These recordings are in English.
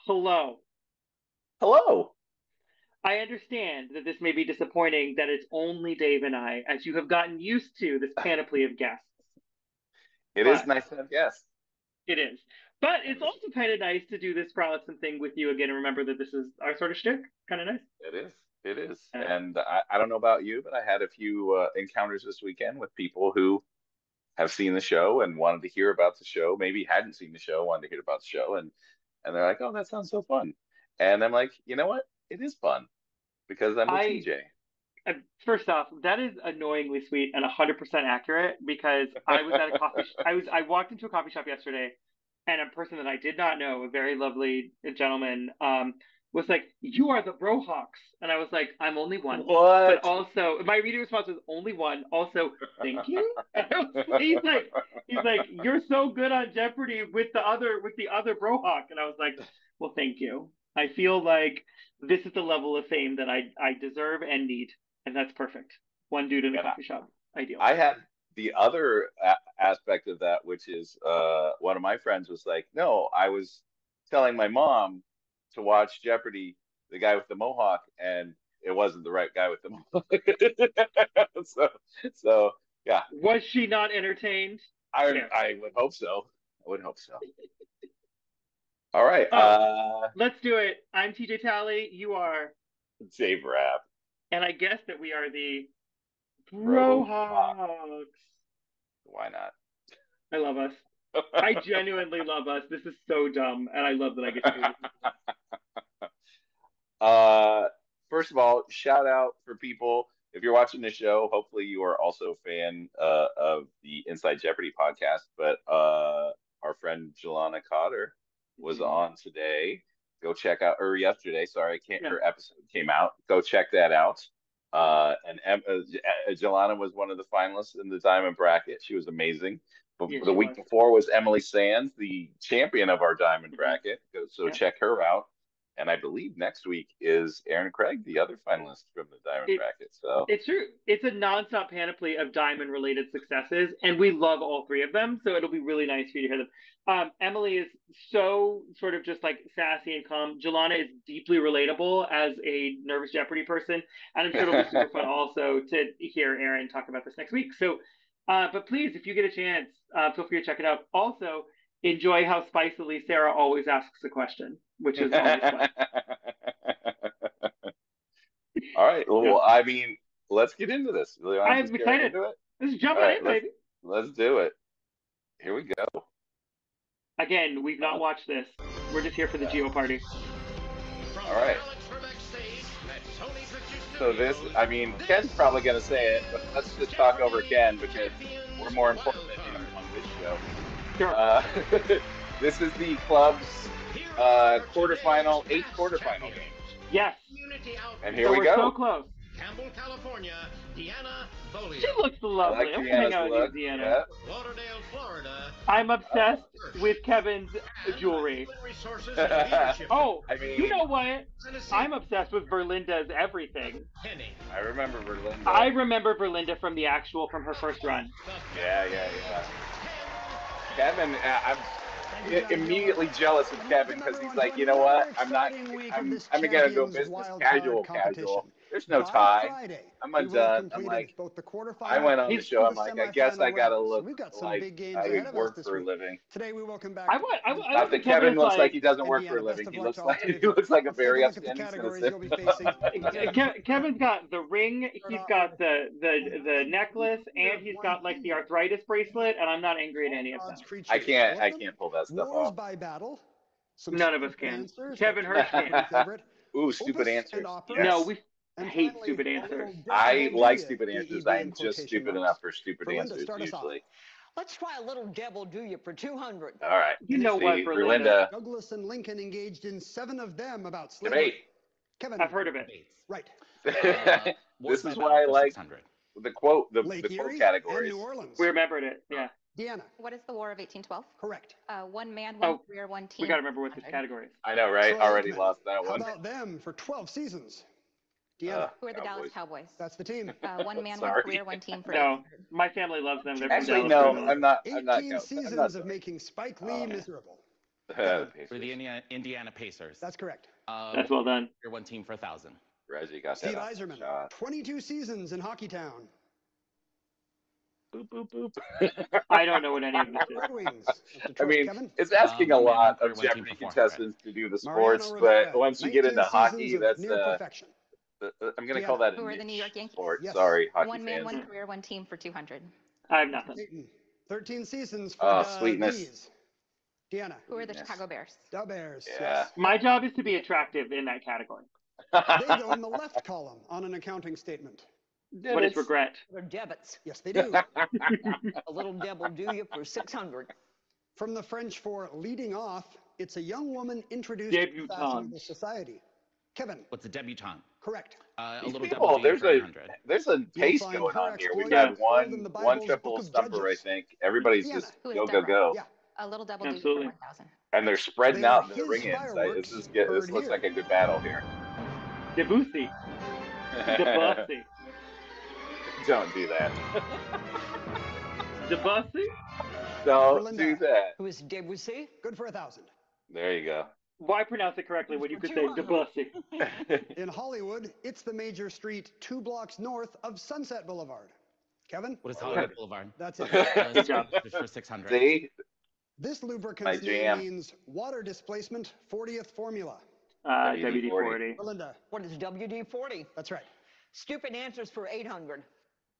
Hello. Hello. I understand that this may be disappointing that it's only Dave and I, as you have gotten used to this panoply of guests, It is but nice to have guests. it is. But it's And this, also kind of nice to do this frolicsome thing with you again and remember that this is our sort of shtick. Kind of nice. it is. It is. Uh, And I don't know about you, but I had a few encounters this weekend with people who have seen the show and wanted to hear about the show, maybe hadn't seen the show, wanted to hear about the show, and they're like, "Oh, that sounds so fun." And I'm like, you know what? It is fun because I'm with I, TJ. First off, that is annoyingly sweet and 100% accurate because I was at a I walked into a coffee shop yesterday and a person that I did not know, a very lovely gentleman, was like, "You are the Brohawks," and I was like, "I'm only one," but What? also my immediate response was only one. Also, thank you. He's like, "You're so good on Jeopardy with the other Brohawk," and I was like, "Well, thank you. I feel like this is the level of fame that I deserve and need, and that's perfect. One dude in a And coffee shop, ideal." I had the other aspect of that, which is one of my friends was like, "No, I was telling my mom to watch Jeopardy, the guy with the mohawk, and it wasn't the right guy with the mohawk." So, so yeah, Was she not entertained? Fair. I would hope so. I would hope so. All right, Oh, let's do it. I'm TJ Talley. You are, Dave Rap, and I guess that we are the Bro Hawk. Brohawks. Why not? I love us. I genuinely love us. This is so dumb, and I love that I get to do this. Uh, First of all, shout out for people. If you're watching the show, hopefully you are also a fan of the Inside Jeopardy podcast. But our friend Jelana Cotter was Mhm. on today. Go check out, or yesterday, sorry, can't, Yeah. her episode came out. Go check that out. Jelana was one of the finalists in the Diamond Bracket. She was amazing. But Yeah, the she week was. before was Emily Sands, the champion of our Diamond Mhm. Bracket. So Yeah. check her out. And I believe next week is Aaron Craig, the other finalist from the Diamond It Bracket. So It's true. It's a nonstop panoply of diamond related successes, and we love all three of them. So it'll be really nice for you to hear them. Emily is so sort of just like sassy and calm. Jelana is deeply relatable as a nervous Jeopardy person, and I'm sure it'll be super fun also to hear Aaron talk about this next week. So, but please, if you get a chance, feel free to check it out. Also, enjoy how spicily Sarah always asks a question, which is always fun. all right. Yeah, Well, I mean, let's get into this. Really want to I'm just get right excited. into it? Let's jump All on right, in, baby. let's do it. Here we go. Again, we've not Uh, watched this. We're just here for the yeah. Geo party. All right. So this, I mean, Ken's probably going to say it, but let's just talk over Ken because we're more important than him on this show. Sure. Uh, this is the club's quarterfinal, eighth quarterfinal game. Yes. And here So we we're so go. close. Campbell, California, Deanna She Bolio. looks I lovely. like I want to hang Deanna's out with you, look. Deanna. Yeah. Lauderdale, Florida. I'm Uh, obsessed with Kevin's jewelry. Human resources and leadership. Oh, I you mean, know what? Tennessee. I'm obsessed with Verlinda's everything. Henning. I remember I Verlinda. remember Verlinda from her first run. Yeah. Kevin, I'm immediately jealous of Kevin because he's like, you know what? I'm gonna go business casual. There's no By tie. Friday, I'm we will have undone. I'm completed like, both the I quarterfinal went on the He's, show. and I'm the like, I guess semifinal I gotta rounds. So look we've got some like big games I ahead of us work this for a week. living. Today, we welcome back I Not like that that Kevin Kevin is looks like like he doesn't work for a Indiana. living. Best of He luck to looks all like three of he you. looks like a Let's take a very look at the upstanding categories citizen. you'll be facing. Kevin's got the ring, Start he's out got with the necklace, and he's got like the arthritis bracelet, and I'm not angry at all any of odds them. creatures. I Welcome. can't pull that stuff Wars off. by battle. Some None of us stupid can. answers that Kevin keep Hirsch can. fan favorite. Ooh, stupid Opus and answers. No, operas. Yes. we And hate finally, stupid a answers. little I devil do like ya, stupid answers. EEB I in am just quotation stupid marks. enough for stupid Verlinda, answers start us off. usually. Let's try a little devil do you for 200. All right. You And know it's what, See, Verlinda? Verlinda, Douglas and Lincoln engaged in 7 of them about slavery. debate. I've Kevin, heard of it. right. This is why I like the quote, Lake the quote Erie and New categories. Orleans. We remembered it. Yeah. Deanna, What is the War of 1812? correct. One man, one Oh, career, one we team. got to remember what this 100. category is. I know, right? Troy Already Aikman. lost that How one. about them for 12 seasons? Deanna, Who are the Dallas Cowboys. Cowboys? that's the team. One man, one Sorry. career, one team for No, 800. my family loves them. They're from Actually, Dallas. no, Green I'm not. I'm not. 18 I'm not seasons of sorry. making Spike Lee miserable. The For the Pacers. Indiana Pacers. That's correct. That's well done. Tier 1 team for 1,000. Reggie got Steve that off the Yzerman, shot. 22 seasons in Hockeytown. Boop, boop, boop. I don't know what any of this is. Red Wings of I Detroit. mean, Kevin? it's asking a One man, lot one of player, one team Jeopardy for 400. contestants to do the Mariano sports, Rivera, but once you get 19 into hockey, seasons of that's near perfection. I'm going to call that a Who are the New niche York Yankees? sport. Yes. Sorry, hockey One man, fans. one career, one team for 200. I have nothing. Dayton, 13 seasons for Oh, the sweetness. Bees. Deanna. Who are the Yes. Chicago Bears? The Bears. Yeah. Yes. My job is to be attractive in that category. They go in the left column on an accounting statement. What is regret? They're debits. Yes, they do. A little devil do you for 600. From the French for leading off, it's a young woman introduced to Debutante. fashionable society. Kevin. What's a debutante? Correct. A These little people, double D there's for a 800. pace find going her on here. We've exploits got told in the one Bible's triple Book of stumper, I Judges. think. Everybody's Deanna. just Who is go, Deborah? go. Yeah. A little double D for Absolutely. 1,000. And they're spreading They out were in the his ring-ins. fireworks This heard looks here. like a good battle here. Debussy. Debussy. Don't do that. Debussy? Don't Verlinda. do that. Who is Debussy? Good for 1,000. There you go. Why pronounce it correctly when you could say 200. Debussy? In Hollywood, it's the major street 2 blocks north of Sunset Boulevard. Kevin? What is Hollywood Boulevard? That's it. Good job. Just for 600. See? This My lubricant's jam. name means water displacement 40th formula. WD-40. Verlinda. What is WD-40? That's right. Stupid answers for 800.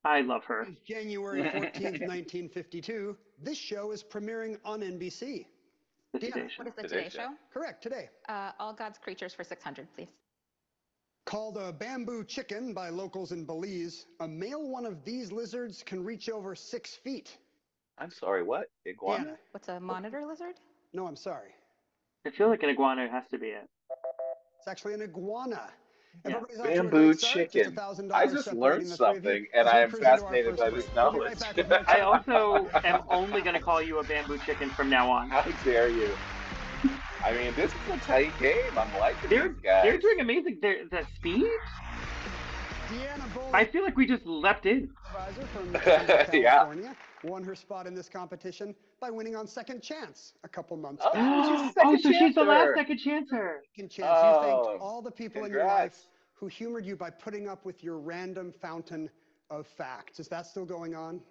I love her. January 14th, 1952. This show is premiering on NBC. The Deanna. Today Show. What is the Today Today Show. Show? Correct, today. All God's Creatures for 600, please. Called a bamboo chicken by locals in Belize, a male one of these lizards can reach over 6 feet. I'm sorry, what? Iguana? Deanna. What's a monitor lizard? No, I'm sorry. I feel like an iguana has to be it. It's actually an iguana. Yeah. Everybody's off to a Bamboo great start. Just chicken. $1,000 I just separating learned the three of you something, and as we I am cruise into our fascinated first by break. this We'll be knowledge. right back with more I chat. also am only going to call you a bamboo chicken from now on. How dare you? I mean, this is a tight game. I'm liking these guys. They're doing amazing. The speed? Deanna Bolio, I feel like we just leapt in. supervisor from Yeah. California, won her spot in this competition by winning on Second Chance a couple months Oh, back. she's a So she's the last chancer. second chancer. Second Chance, you Oh, thanked all the people in your life congrats. who humored you by putting up with your random fountain of facts. Is that still going on?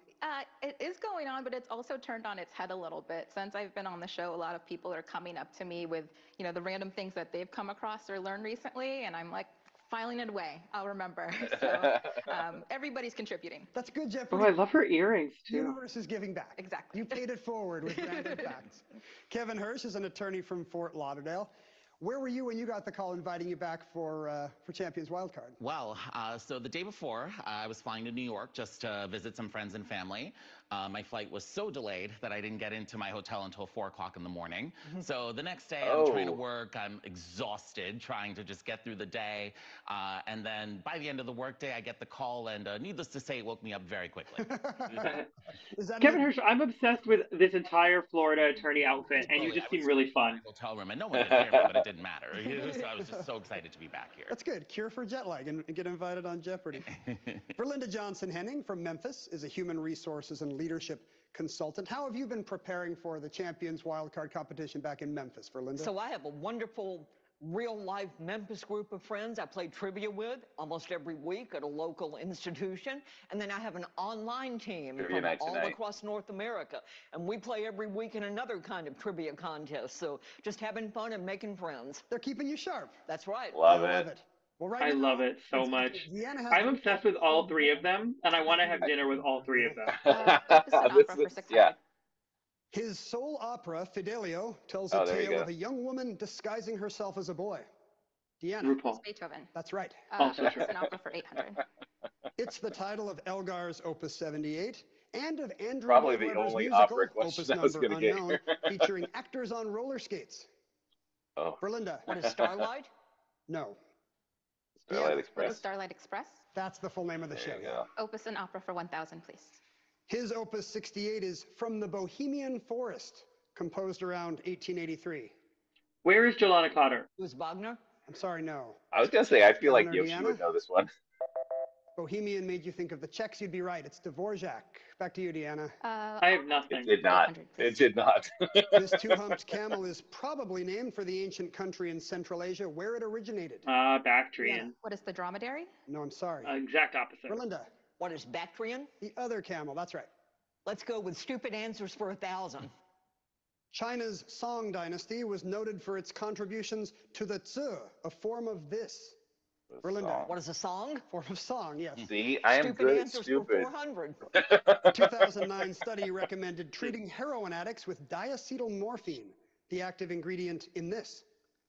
It is going on, but it's also turned on its head a little bit. Since I've been on the show, a lot of people are coming up to me with, the random things that they've come across or learned recently, and I'm like, filing it away. I'll remember. So everybody's contributing. That's good, Oh, Jeffrey. I love her earrings The too. universe is giving back. Exactly. You paid it forward with random facts. Kevin Hirsh is an attorney from Fort Lauderdale. Where were you when you got the call inviting you back for Champions Wildcard? Well, so the day before, I was flying to New York just to visit some friends and family. My flight was so delayed that I didn't get into my hotel until 4 o'clock in the morning. So the next day, I'm trying to work. I'm exhausted, trying to just get through the day. And then by the end of the workday, I get the call, and needless to say, it woke me up very quickly. Is that Kevin Hirsh, I'm obsessed with this entire Florida attorney outfit, and you just seem really fun. Hotel room, and no one could hear me, but it didn't matter. So I was just so excited to be back here. That's good. Cure for jet lag and get invited on Jeopardy. Verlinda Johnson Henning from Memphis is a human resources and leadership consultant. How have you been preparing for the Champions Wildcard competition back in Memphis, Verlinda? So I have a wonderful real-life Memphis group of friends I play trivia with almost every week at a local institution. And then I have an online team Trivia from night all tonight. across North America. And we play every week in another kind of trivia contest. So just having fun and making friends. They're keeping you sharp. That's right. Love I it. love it. Well, right I now, love it so much. Deanna has I'm obsessed with all three of them, and I want to have dinner with all three of them. Opus and opera for 600. Yeah. His soul opera, Fidelio, tells Oh, a there you tale go. of a young woman disguising herself as a boy. Deanna, RuPaul. Beethoven. that's right. Also Opus and opera for 800. It's the title of Elgar's Opus 78 and of Andrew Probably Lloyd the Webber's only musical, opera question Opus I was number gonna get unknown, here. featuring actors on roller skates. Oh, Verlinda, What is Starlight? no. Starlight Yeah. What Express. is Starlight Express? That's the full name of the show. There you go. Opus and opera for 1,000, please. His Opus 68 is From the Bohemian Forest, composed around 1883. Where is Jelana Cotter? Who's Wagner? I'm sorry, no. I was gonna say, I feel like Governor Yoshi Deanna? would know this one. Bohemian made you think of the Czechs, you'd be right. It's Dvorak. Back to you, Deanna. I have nothing. It did not. 800, It please. did not. This two-humped camel is probably named for the ancient country in Central Asia where it originated. Bactrian. What is the dromedary? No, I'm sorry. Exact opposite. Verlinda, What is Bactrian? the other camel, that's right. Let's go with stupid answers for 1,000. China's Song dynasty was noted for its contributions to the zi, a form of this. Verlinda. What is a song? Form of song, yes. See, I am Stupid good at answers stupid. for 400. A 2009 study recommended treating heroin addicts with diacetylmorphine, the active ingredient in this.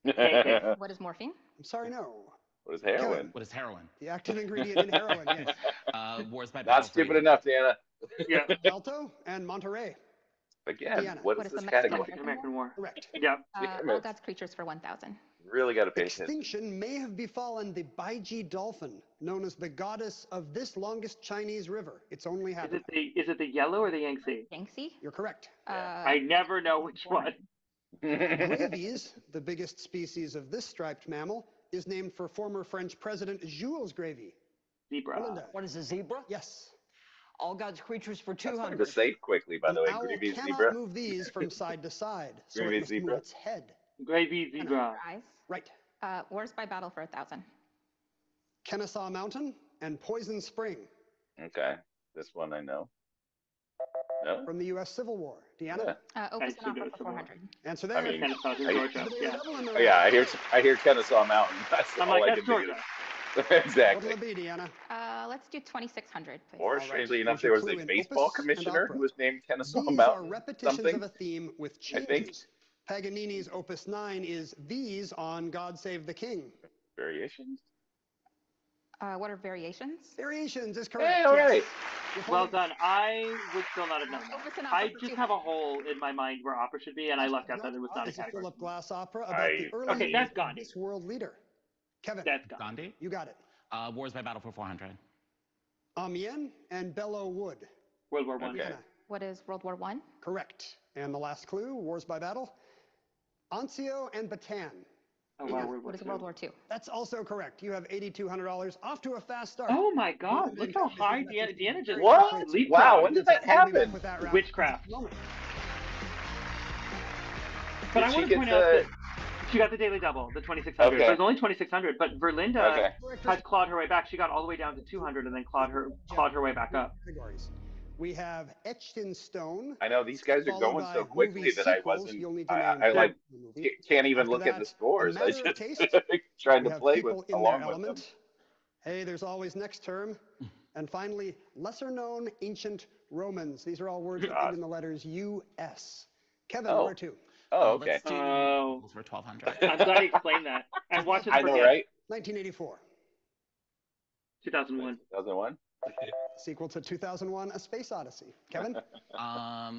What is morphine? I'm sorry, no. What is heroin? What is heroin? The active ingredient in heroin, yes. Wars by Not battle for stupid 800. enough, Deanna. Yeah. Alto and Monterey. Again, Deanna. what What is is this the category? Mexican American War. Correct. Yep. All God's creatures for 1,000. Really got to pay attention. Extinction may have befallen the Baiji dolphin, known as the goddess of this longest Chinese river. It's only habitat. Is it the yellow or the Yangtze? Yangtze? You're correct. I never know which one. Gravies, the biggest species of this striped mammal, is named for former French President Jules Gravy. Zebra. Verlinda. What is a zebra? Yes. All God's creatures for That's hard 200. to say quickly, by the way. An owl Greavy cannot zebra. move these from side to side, so Greavy it must zebra. move its head. Gravy zebra. Eyes. Right. Wars by battle for 1,000. Kennesaw Mountain and Poison Spring Okay, this one I know. No? from the U.S. Civil War. Deanna? Yeah. Opus I and see opera those for somewhere. 400. Answer there. mean, Kennesaw in I- Georgia. But they were Yeah. double in the Oh, yeah, I hear Kennesaw Mountain. That's I'm all like, I that's can think Georgia. of. What'll Exactly. it be, Deanna? Let's do 2,600, please. Or, All right. strangely enough, Here's there your was clue a in baseball opus and commissioner opera. who was named Kennesaw These are Mountain. repetitions something. of a theme with I think. changes. Paganini's Opus 9 is These on God Save the King. Variations? What are variations? Variations is correct. Hey, all yes. right. Your Well point. done. I would still not have known Opus that. and I opera for just 200. have a hole in my mind where opera should be, and I left out that it was not a It's a category. Philip Glass opera about I- the early Okay, years that's of Gandhi. this world leader. Kevin, That's gone. Gandhi? you got it. Wars by battle for 400. Amiens and Belleau Wood. World War One. Okay. Deanna, What is World War I? correct. And the last clue, Wars by Battle. Anzio and Bataan. Oh wow, World War What is II. World War II? That's also correct. You have $8,200 off to a fast start. Oh my God! Look how high Deanna just What? leapfrogged. Wow, when did that We'll be back happen? with that round. Witchcraft. Moment. But Did I she want to get point out the- that she got the daily double, the 2,600. Okay. There's only 2,600, but Verlinda Okay. has clawed her way back. She got all the way down to 200 and then clawed her way back up. Categories. We have Etched in Stone. I know these guys are followed going by so quickly movie that I sequels. wasn't. You'll need to I name like the movie. can't even After look at that, the scores. A I Matter of just Taste. trying We to have play People with in along Their with them. Element. Hey, there's always next term. And finally, lesser known ancient Romans. These are all words that God. end in the letters U-S. Kevin, Oh. where to? Oh, okay. Let's do Oh. for 1,200. I'm glad he explained that. And watch us I know, forget. right? 1984. 2001. 2001. Sequel to 2001, A Space Odyssey. Kevin?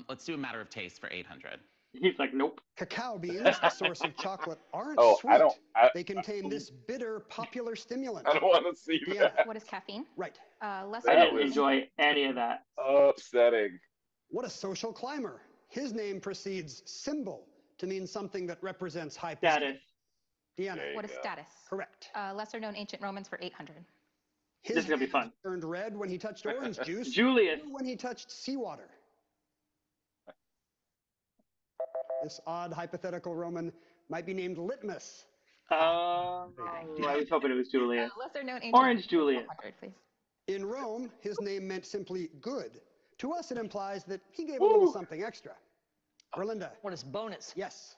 Let's do a matter of taste for 800. He's like, nope. Cacao beans, the source of chocolate, aren't Oh, sweet. I don't. They contain this bitter popular stimulant. I don't want to see Deanna. that. What is caffeine? Right. Lesser I That didn't was- enjoy any of that. Upsetting. What a social climber. His name precedes symbol to mean something that represents high Status. Deanna. There you What is go. status? Correct. Lesser known ancient Romans for 800. His This is gonna be hands fun. turned red when he touched orange juice. Julius. Or when he touched seawater. This odd hypothetical Roman might be named Litmus. I was hoping it was Julius. Lesser known ancient Orange Romans for Julius. 400, please. In Rome, his name meant simply good. To us, it implies that he gave a little Ooh. something extra. Verlinda. What is bonus? Yes.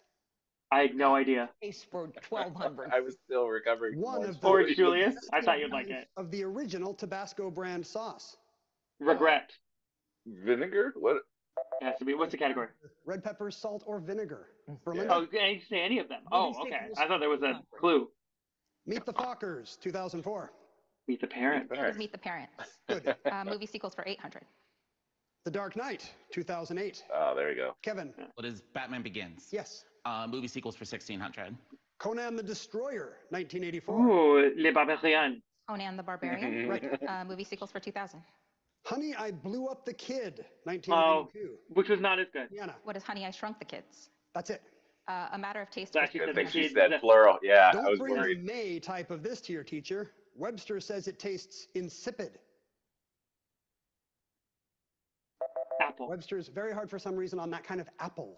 I had no idea. Case for 1,200. I was still recovering. from One Orange of the Orange Julius. Julius? I thought you'd like it. Of the original Tabasco brand sauce. Regret. Vinegar? What? It has to be. What's the category? Red pepper, salt, or vinegar. Verlinda. Oh, can you say any of them? Oh, okay. I thought there was a clue. Meet the Fockers, 2004. Meet the parent. What is Meet the Parents? Good. Movie sequels for 800. The Dark Knight, 2008. Oh, there you go. Kevin. What is Batman Begins? Yes. Movie sequels for 1,600. Conan the Destroyer, 1984. Ooh, Les Barbarians. Conan the Barbarian. Right. Movie sequels for 2000. Honey, I Blew Up the Kid, Oh, 1982. which was not as good. Deanna. What is Honey, I Shrunk the Kids? That's it. A Matter of Taste So for actually Good said thing the she kids. said plural. Yeah, I Don't was bring worried. the May type of this to your teacher. Webster says it tastes insipid. Apple. Webster's very hard for some reason on that kind of apple.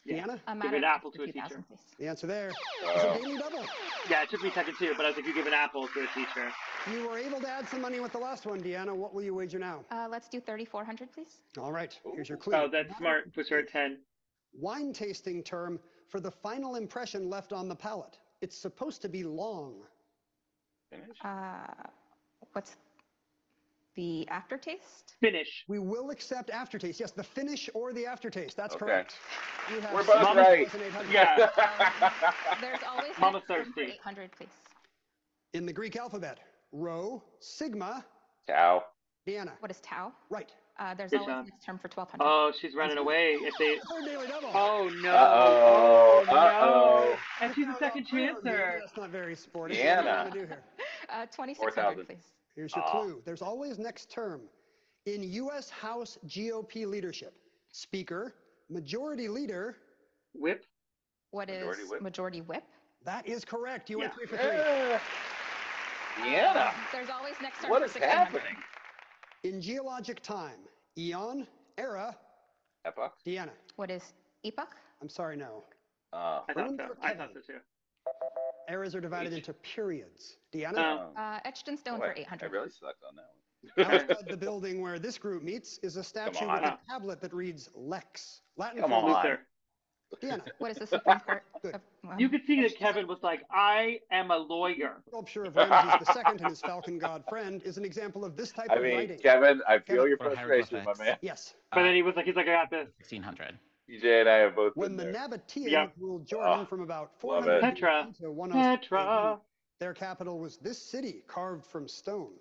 Yeah. Deanna? Give an apple to a teacher. Please. The answer there is a daily double. Yeah, it took me a second too, but I was like, you give an apple to a teacher. You were able to add some money with the last one, Deanna. What will you wager now? Let's do 3,400, please. All right, here's your clue. Oh, that's smart. Push her at 10. Wine tasting term for the final impression left on the palate. It's supposed to be long. Finish? What's the aftertaste? Finish. We will accept aftertaste. Yes, the finish or the aftertaste. That's Okay. correct. You have We're both right. 6,800. Yeah. There's always Mama's next term for thirsty. 800, please. In the Greek alphabet, rho, sigma, Cow. Deanna. What is tau? Right. There's Good always job. next term for 1,200. Oh, she's running away. If they. Third daily double. Oh no. Uh-oh. Oh, Uh-oh. no. And she's a second chancer. That's not very sporty. Deanna. What do you want to do here? 2,600, 4,000. please. Here's your clue. There's always next term. In U.S. House GOP leadership, Speaker, Majority Leader. Whip. What is Majority whip. majority whip? That is correct. You went Yeah. 3 for 3. Deanna. There's always next term What for is 1,600. happening? In geologic time, eon, era, Epoch? Deanna. What is epoch? I'm sorry, no. I thought Room so. for I Kevin. thought so too. Eras are divided into periods. Deanna. Etched in stone Oh, for I 800. really sucked on that one. Outside the building where this group meets is a statue on. with a tablet that reads Lex. Latin Come for on. Luther. Deanna. What is the Supreme Court? Good. You could see that Kevin was like, I am a lawyer. Sculpture of Ramses II and his falcon god friend is an example of this type I of mean, writing. Kevin, I feel Kevin. your For frustration, my hieroglyphics. man. Yes. But then he was like, I got this. 1,600. PJ and I have both When been the there. Nabateans Yep. ruled Jordan Oh, from about love 400 it. Petra. to 106 Petra. AD, their capital was this city carved from stone.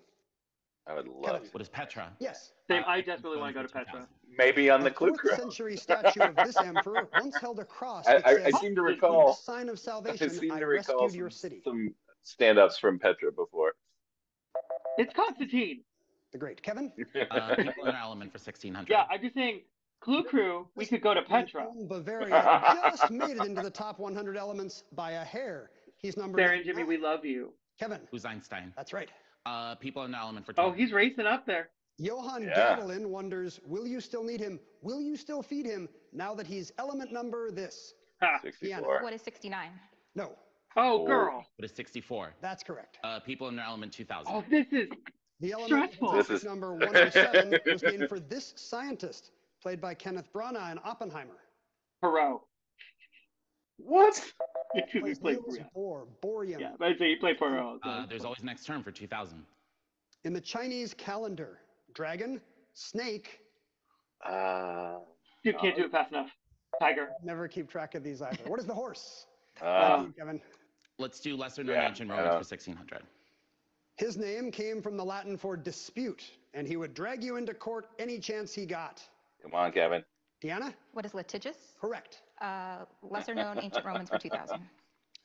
I would love Kevin. What is Petra? Yes. Same, I desperately want to go to 2,000. Petra. maybe on A the Clue 4th Crew. century statue of this emperor once held a cross that I said, seem to "With recall. the sign of I salvation, seem I to recall rescued your city." some stand-ups from Petra before. It's Constantine. The great. Kevin? People in our element for 1,600. Yeah, I'm just saying, Clue Crew, we could go to Petra. Bavaria just made it into the top 100 elements by a hair. He's number Sarah and Jimmy, we love you. Kevin. Who's Einstein? That's right. People in our element for Oh, 200. he's racing up there. Johann Yeah. Gadelin wonders, will you still need him? Will you still feed him now that he's element number this? Ha. 64. What is 69? No, Oh, girl. What is 64? that's correct. People in their element 2,000. Oh, this is The element stressful. This is- number 107 was named for this scientist, played by Kenneth Branagh in Oppenheimer. Perot. What? Because he Plays played Niels Perot. Bohr, Bohrian. Yeah, but I say he played Perot. There's always next term for 2,000. In the Chinese calendar, dragon, snake, You can't do it fast enough. Tiger. never keep track of these either. What is the horse? Uh, Thank you, Kevin. Let's do lesser known Yeah, ancient I Romans know. for 1,600. His name came from the Latin for dispute, and he would drag you into court any chance he got. come on, Kevin. Deanna? What is litigious? Correct. Lesser known ancient Romans for 2,000.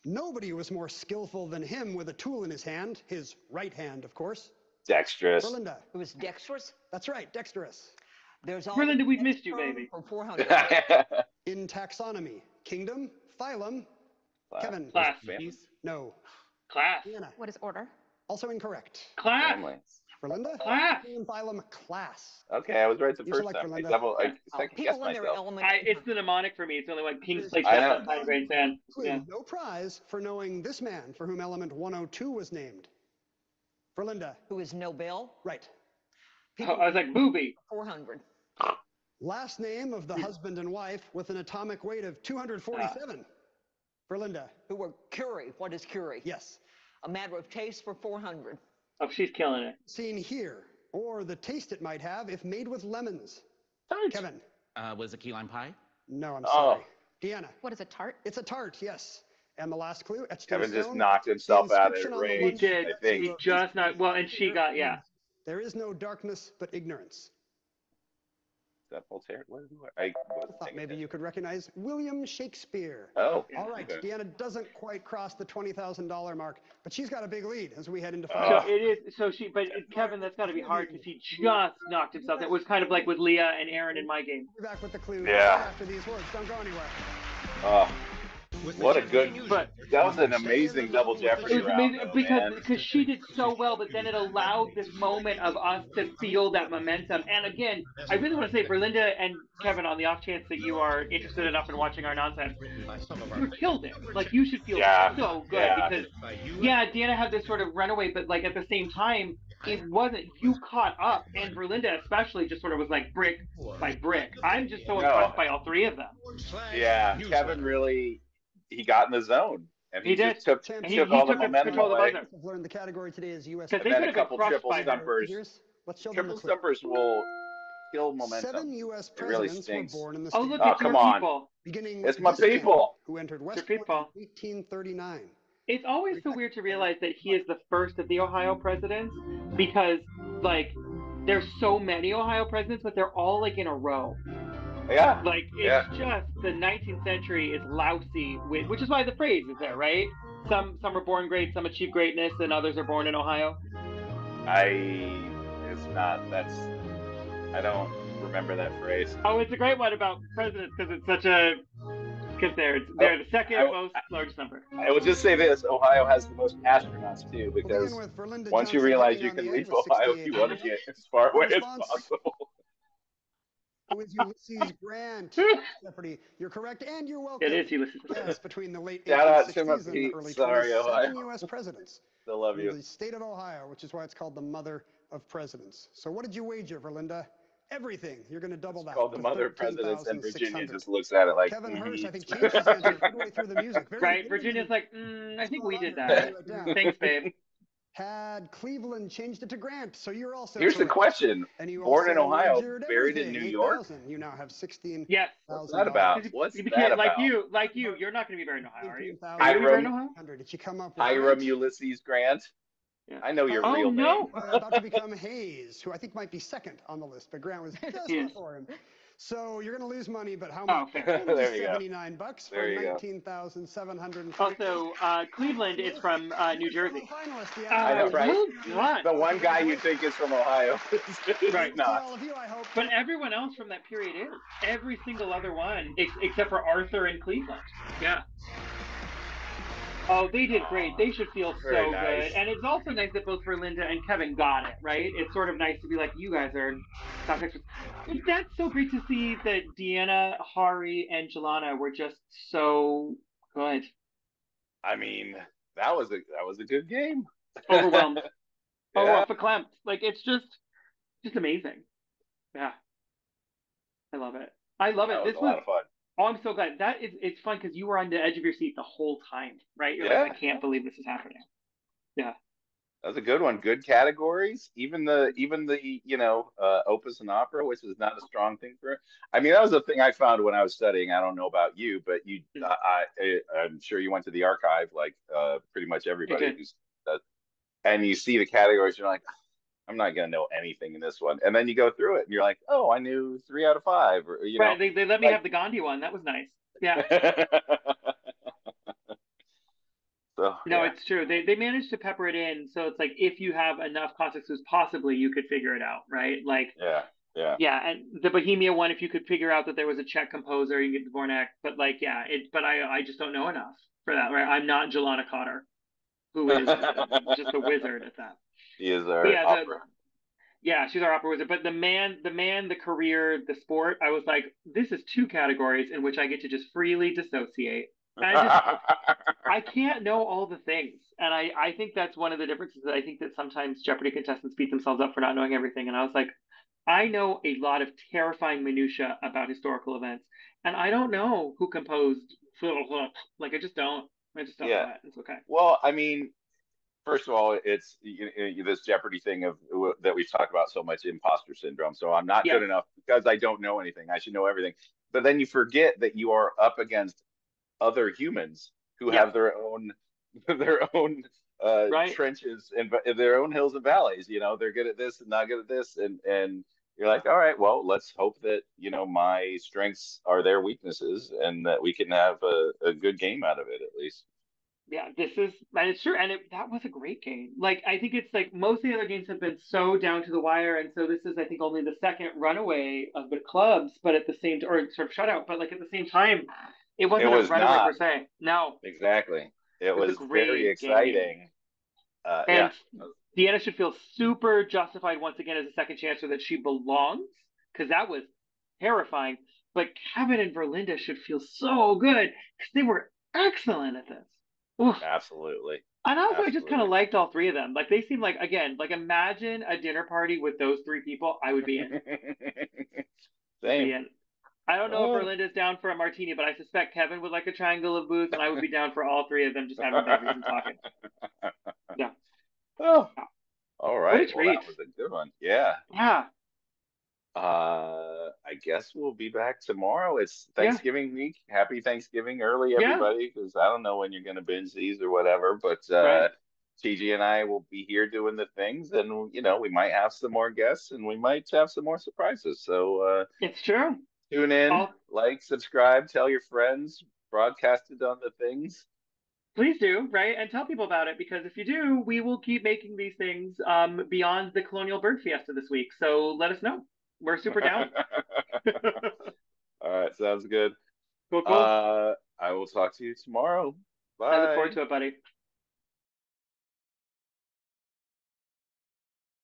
Nobody was more skillful than him with a tool in his hand, his right hand, of course. Dexterous. Verlinda. Who is dexterous? That's right, dexterous. There's Verlinda, we've next missed you, term baby. For 400. In taxonomy, kingdom, phylum, Kevin. Class. Species? No. Class. Deanna. What is order? Also incorrect. Class. Family. Verlinda. Class. Kingdom, phylum, class. Okay, I was right the You first select time. I Verlinda. double, I Oh, second guessed people in their myself. element. It's the mnemonic for me. It's only like King's like I know. I'm not a great fan. Clue, Yeah. no prize for knowing this man for whom element 102 was named. Verlinda. Who is Nobel? Right. Oh, I was like, booby. 400. Last name of the husband and wife with an atomic weight of 247. Verlinda. Who were Curie? What is Curie? Yes. A matter of taste for 400. Oh, she's killing it. Seen here, or the taste it might have if made with lemons. Kevin. Was it key lime pie? No, I'm Oh. sorry. Deanna. What is a tart? It's a tart, yes. And the last clue, etched in Kevin just stone, knocked himself the out of inscription on the rage. He lunch did. I think. He just not well, and she got There is no darkness but ignorance. Is that Voltaire? What? I wasn't Thought paying maybe you attention. could recognize William Shakespeare. Oh. All right, okay. Deanna doesn't quite cross the $20,000 mark, but she's got a big lead as we head into So final. it is. So she, but Kevin, that's got to be hard because he just knocked himself out. It was kind of like with Leah and Aaron in my game. We'll be back with the clue Yeah. right after these words. Don't go anywhere. Oh. What a good, But that was an amazing double Jeopardy it was round, amazing though, man. because she did so well, but then it allowed this moment of us to feel that momentum. And again, I really want to say, Verlinda and Kevin, on the off chance that you are interested enough in watching our nonsense, you killed it. Like, you should feel Yeah, so good yeah. because, yeah, Deanna had this sort of runaway, but like at the same time, it wasn't. You caught up, and Verlinda especially just sort of was like brick by brick. I'm just so impressed by all three of them. Yeah, Kevin really, he got in the zone. And he did. just took all the momentum away. I've learned the category today is U.S. And then a couple triple stumpers. Let's show them the clip. Triple stumpers will kill momentum. 7 U.S. It really presidents were stinks. born in the Oh, state. look Oh, at your come on. people. Beginning It's with my this man, people. who entered West Your Point people. in 1839. It's always so weird to realize that he is the first of the Ohio presidents because, like, there's so many Ohio presidents, but they're all, like, in a row. Yeah. Like, it's just the 19th century is lousy, which is why the phrase is there, right? Some are born great, some achieve greatness, and others are born in Ohio. It's not, I don't remember that phrase. Oh, it's a great one about presidents because it's such a, because they're the second most largest number. I will just say this, Ohio has the most astronauts too, because once you realize you can leave Ohio, you want to get as far away as possible. Who is Ulysses Grant? Jeopardy. You're correct, and you're welcome. It is Ulysses Grant. Yes, between the late Shout out 1860s to my and the Pete. early Sorry, 20s, Ohio. 7 U.S. presidents. Still love you. The state of Ohio, which is why it's called the mother of presidents. So what did you wager, Verlinda? Everything. You're going to double that. It's called the mother of presidents, and 13,600. Virginia just looks at it like, Kevin Hirsh, I think, changed his answer midway through the music. Right, Virginia's like, I think we did that. Thanks, babe. Had Cleveland changed it to Grant, so you're also Here's the correct. question. And you Born in also Ohio, wagered buried in everything, New York? 8,000. You now have 16,000. Yes. What's that about? What's that about? Like you, you're not going to be buried in Ohio, are you? Hiram, Did you come up with Hiram Grant? Ulysses Grant. Yeah. I know your Oh, real no. name. About to become Hayes, who I think might be second on the list, but Grant was just before him. So you're going to lose money, but how much? There you go. $79 for There you go. 19,750. Also, Cleveland is from New Jersey. Finalist, I know, right? Well, The one guy you think is from Ohio. Right. Not. All of you, I hope. But everyone else from that period is. Every single other one, except for Arthur and Cleveland. Yeah. Oh, they did great. They should feel so Very nice. good. And it's also nice that both Verlinda and Kevin got it, right? It's sort of nice to be like, you guys are top extras. That's so great to see that Deanna, Hari, and Jelana were just so good. I mean, that was a good game. Overwhelmed. Yeah. Verklempt. Like, it's just amazing. Yeah. I love it. That was a lot of fun. Oh, I'm so glad. It's fun because you were on the edge of your seat the whole time, right? You're like, I can't believe this is happening. Yeah. That was a good one. Good categories. Even the opus and opera, which is not a strong thing for it. I mean, that was the thing I found when I was studying. I don't know about you, but I'm sure you went to the archive like pretty much everybody who's and you see the categories, you're like, I'm not going to know anything in this one. And then you go through it and you're like, oh, I knew 3 out of 5. Or, right. They let me have the Gandhi one. That was nice. Yeah. It's true. They managed to pepper it in. So it's like, if you have enough classics, possibly you could figure it out. Right. Like, yeah. And the Bohemia one, if you could figure out that there was a Czech composer, you can get Dvorak. But like, yeah, but I just don't know enough for that. Right. I'm not Jelana Cotter, who is just a wizard at that. He is our opera. Yeah, she's our opera wizard. But the man, the career, the sport, I was like, this is 2 categories in which I get to just freely dissociate. And I can't know all the things. And I think that's one of the differences. That I think that sometimes Jeopardy contestants beat themselves up for not knowing everything. And I was like, I know a lot of terrifying minutia about historical events. And I don't know who composed. Like, I just don't know that. It's okay. Well, I mean, first of all, it's this Jeopardy thing that we've talked about so much, imposter syndrome. So I'm not good enough because I don't know anything. I should know everything. But then you forget that you are up against other humans who have their own trenches and their own hills and valleys. They're good at this and not good at this, and you're like, all right, well, let's hope that my strengths are their weaknesses, and that we can have a good game out of it at least. Yeah, and it's true. And that was a great game. Like, I think it's like most of the other games have been so down to the wire. And so this is, I think, only the second runaway of the clubs, but at the same, or sort of shutout, but like at the same time, It It wasn't a was runaway not per se. No, exactly. It it was a was very great game. exciting. And Yeah. Deanna should feel super justified once again as a second chancer that she belongs, because that was terrifying. But Kevin and Verlinda should feel so good because they were excellent at this. Oof. Absolutely. And also, I just kind of Absolutely. liked all three of them. Like, they seem like, again, like, imagine a dinner party with those three people. I would be in. Same. Be in. I don't know if Oh. Verlinda's down for a martini, but I suspect Kevin would like a triangle of booze, and I would be down for all three of them just having beverages and talking. Yeah. Oh, all What a right. Well, treat. that was a good one. Yeah. Yeah. I guess we'll be back tomorrow. It's Yeah. Thanksgiving week. Happy Thanksgiving early, Yeah. everybody, because I don't know when you're going to binge these or whatever. But Right. TG and I will be here doing the things, and we might have some more guests, and we might have some more surprises. So It's true. tune in, I'll- like, subscribe, tell your friends, broadcast it on the things. Please do, right? And tell people about it, because if you do, we will keep making these things beyond the Colonial Bird Fiesta this week. So let us know. We're super down. All right, sounds good. Cool, cool. I will talk to you tomorrow. I look Bye. forward to it, buddy.